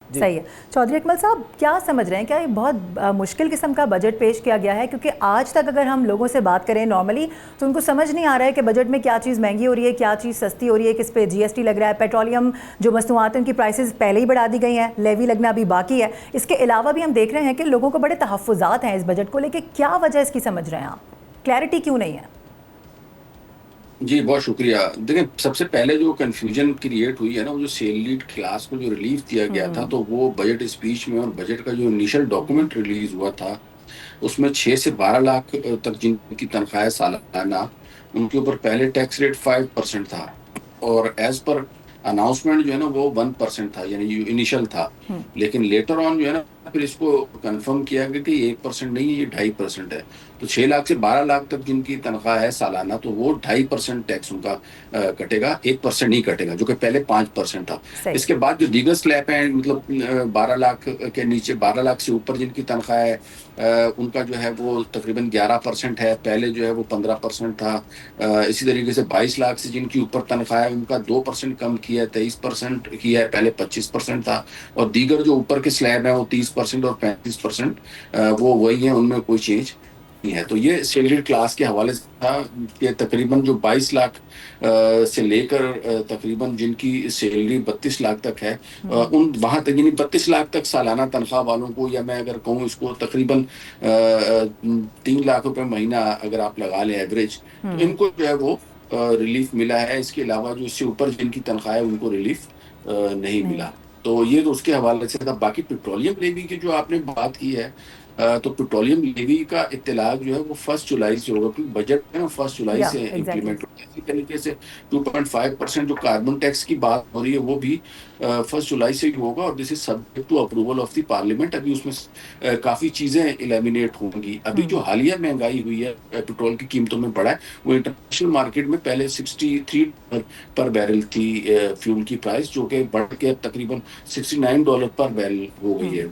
صحیح ہے. چودھری اکمل صاحب کیا سمجھ رہے ہیں, کیا یہ بہت مشکل قسم کا بجٹ پیش کیا گیا ہے؟ کیونکہ آج تک اگر ہم لوگوں سے بات کریں نارملی تو ان کو سمجھ نہیں آ رہا ہے کہ بجٹ میں کیا چیز مہنگی ہو رہی ہے, کیا چیز سستی ہو رہی ہے, کس پہ جی ایس ٹی لگ رہا ہے. پیٹرولیم جو مصنوعات ہیں ان کی پرائسز پہلے ہی بڑھا دی گئی ہیں, لیوی لگنا ابھی باقی ہے. اس کے علاوہ بھی ہم دیکھ رہے ہیں کہ لوگوں کو بڑے تحفظات ہیں اس بجٹ کو لے کے. کیا وجہ اس کی سمجھ رہے ہیں آپ, کلیئرٹی کیوں نہیں ہے؟ جی بہت شکریہ. دیکھیں سب سے پہلے جو کنفیوژن کریٹ ہوئی ہے نا, وہ جو سیلریڈ کلاس کو جو ریلیف دیا گیا تھا, تو وہ بجٹ اسپیچ میں اور بجٹ کا جو انیشل ڈاکومنٹ ریلیز ہوا تھا اس میں 6 سے 12 لاکھ تک جن کی تنخواہ سالانہ, ان کے اوپر پہلے ٹیکس ریٹ 5% تھا, اور ایز پر اناؤنسمنٹ جو ہے نا وہ 1% تھا, یعنی انیشل تھا. لیکن لیٹر آن جو ہے نا پھر اس کو کنفرم کیا گیا کہ یہ 1% نہیں ہے, یہ 2.5% ہے. تو 6 لاکھ سے 12 لاکھ تک جن کی تنخواہ ہے سالانہ, تو وہ 2.5% ٹیکس ان کا کٹے گا, 1% نہیں کٹے گا, جو کہ پہلے 5% تھا. اس کے بعد جو دیگر سلیب ہیں, مطلب 12 لاکھ کے نیچے 12 لاکھ سے اوپر جن کی تنخواہ ہے ان کا جو ہے وہ تقریباً 11% ہے, پہلے جو ہے وہ 15% تھا. اسی طریقے سے 22 لاکھ سے جن کی اوپر تنخواہ ہے ان کا 2% کم کیا ہے, 23% کیا ہے, پہلے 25% تھا. اور دیگر جو اوپر کے سلیب ہیں وہ 30% اور 35% وہ وہی ہیں, ان میں کوئی چینج نہیں ہے. تو یہ سیلری کلاس کے حوالے سے تھا کہ تقریباً جو 22 لاکھ سے لے کر تقریباً جن کی سیلری 32 لاکھ تک ہے, ان وہاں تک یعنی 32 لاکھ تک سالانہ تنخواہ والوں کو, یا میں اگر کہوں اس کو تقریباً 3 لاکھ روپے مہینہ اگر آپ لگا لیں ایوریج, تو ان کو جو ہے وہ ریلیف ملا ہے. اس کے علاوہ جو اس سے اوپر جن کی تنخواہ ہے ان کو ریلیف نہیں ملا. تو یہ تو اس کے حوالے سے تھا. باقی پیٹرولیم لیوی کی جو آپ نے بات کی ہے, تو پیٹرولیم لیوی کا اطلاق جو ہے وہ 1 جولائی سے ہوگا, کیونکہ بجٹ ہے نا 1 جولائی سے امپلیمنٹ ہوگا. اسی طریقے سے 2.5% جو کاربن ٹیکس کی بات ہو رہی ہے وہ بھی 1 جولائی سے ہی ہوگا, اور this is subject to approval of the parliament. ابھی اس میں کافی چیزیں ایلیمینیٹ ہوں گی. ابھی جو حالیہ مہنگائی ہوئی ہے, پیٹرول کی قیمتوں میں بڑھا ہے, وہ انٹرنیشنل مارکیٹ میں پہلے $63 پر بیرل تھی فیول کی پرائس, جو کہ بڑھ کے تقریباً $69 پر بیرل ہو گئی ہے.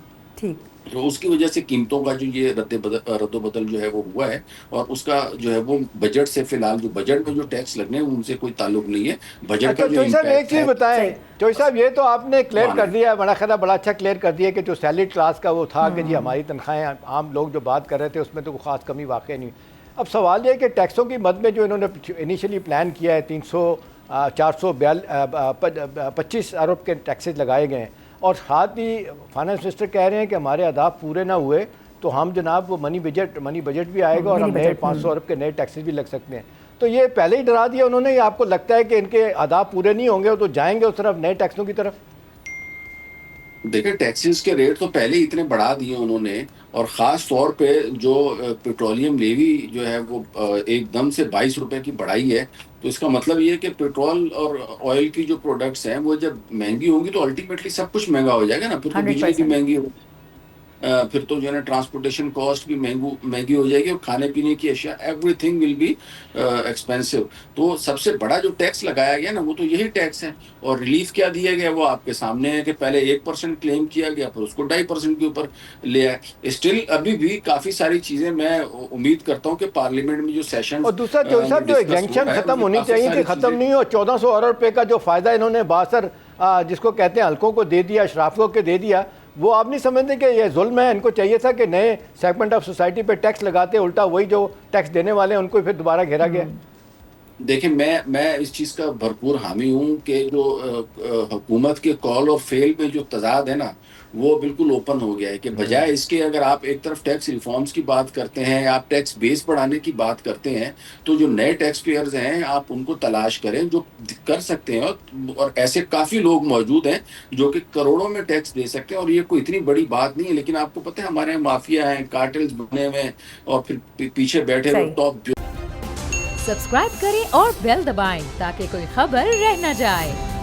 تو اس کی وجہ سے قیمتوں کا جو یہ رد و بدل جو ہے وہ ہوا ہے, اور اس کا جو ہے وہ بجٹ سے فی الحال جو بجٹ میں جو ٹیکس لگنے ہیں ان سے کوئی تعلق نہیں ہے. بجٹ کا جو چوئی صاحب ایک چیز بتائیں, چوئی صاحب یہ تو آپ نے کلیئر کر دیا ہے, بڑا خیال بڑا اچھا کلیئر کر دیا کہ جو سیلری کلاس کا وہ تھا کہ جی ہماری تنخواہیں, عام لوگ جو بات کر رہے تھے اس میں تو کوئی خاص کمی واقع نہیں. اب سوال یہ ہے کہ ٹیکسوں کی مد میں جو انہوں نے انیشلی پلان کیا ہے 425 ارب کے ٹیکسز لگائے گئے ہیں, اور ساتھ ہی فائنانس منسٹر کہہ رہے ہیں کہ ہمارے اہداف پورے نہ ہوئے تو ہم جناب وہ منی بجٹ بھی آئے گا, اور ہم نئے 500 ارب کے نئے ٹیکسز بھی لگ سکتے ہیں. تو یہ پہلے ہی ڈرا دیا انہوں نے, آپ کو لگتا ہے کہ ان کے اہداف پورے نہیں ہوں گے تو جائیں گے اس طرف نئے ٹیکسوں کی طرف؟ دیکھیں ٹیکسز کے ریٹ تو پہلے اتنے بڑھا دیے انہوں نے, اور خاص طور پہ جو پیٹرولیم لیوی جو ہے وہ ایک دم سے 22 روپے کی بڑھائی ہے. تو اس کا مطلب یہ ہے کہ پیٹرول اور آئل کی جو پروڈکٹس ہیں وہ جب مہنگی ہوں گی تو الٹیمیٹلی سب کچھ مہنگا ہو جائے گا نا. پھر تو بجلی بھی مہنگی ہوگی, پھر تو جو ہے نا ٹرانسپورٹیشن کاسٹ بھی مہنگی ہو جائے گی, اور کھانے پینے کی اشیاء everything will be expensive. تو سب سے بڑا جو ٹیکس لگایا گیا نا وہ تو یہی ٹیکس ہے. اور ریلیف کیا دیا گیا وہ آپ کے سامنے ہے کہ پہلے 1% کلیم کیا گیا, پھر اس کو 2.5% کے اوپر لے آئے. اسٹل ابھی بھی کافی ساری چیزیں, میں امید کرتا ہوں کہ پارلیمنٹ میں جو سیشن, اور دوسرا جو صاحب جو ایگزنکشن ختم ہونی چاہیے تھی ختم نہیں, اور 1400 ارب روپے کا جو فائدہ انہوں نے باثر جس کو کہتے ہیں حلقوں کو دے دیا, اشرافیوں کے دے دیا, وہ آپ نہیں سمجھتے کہ یہ ظلم ہے؟ ان کو چاہیے تھا کہ نئے سیگمنٹ آف سوسائٹی پہ ٹیکس لگاتے, الٹا وہی جو ٹیکس دینے والے ہیں ان کو پھر دوبارہ گھیرا گیا. دیکھیں میں اس چیز کا بھرپور حامی ہوں کہ جو حکومت کے کال اور فیل میں جو تضاد ہے نا وہ بالکل اوپن ہو گیا ہے, کہ بجائے اس کے اگر آپ ایک طرف ٹیکس ریفارمز کی بات کرتے ہیں, آپ ٹیکس بیس بڑھانے کی بات کرتے ہیں, تو جو نئے ٹیکس پیئرز ہیں آپ ان کو تلاش کریں جو کر سکتے ہیں, اور ایسے کافی لوگ موجود ہیں جو کہ کروڑوں میں ٹیکس دے سکتے ہیں, اور یہ کوئی اتنی بڑی بات نہیں ہے. لیکن آپ کو پتہ ہے ہمارے یہاں مافیا ہیں, کارٹلز بنے ہوئے ہیں, اور پھر پیچھے بیٹھے ہوئے ٹاپ. سبسکرائب کریں اور بیل دبائیں تاکہ کوئی خبر رہ نہ جائے.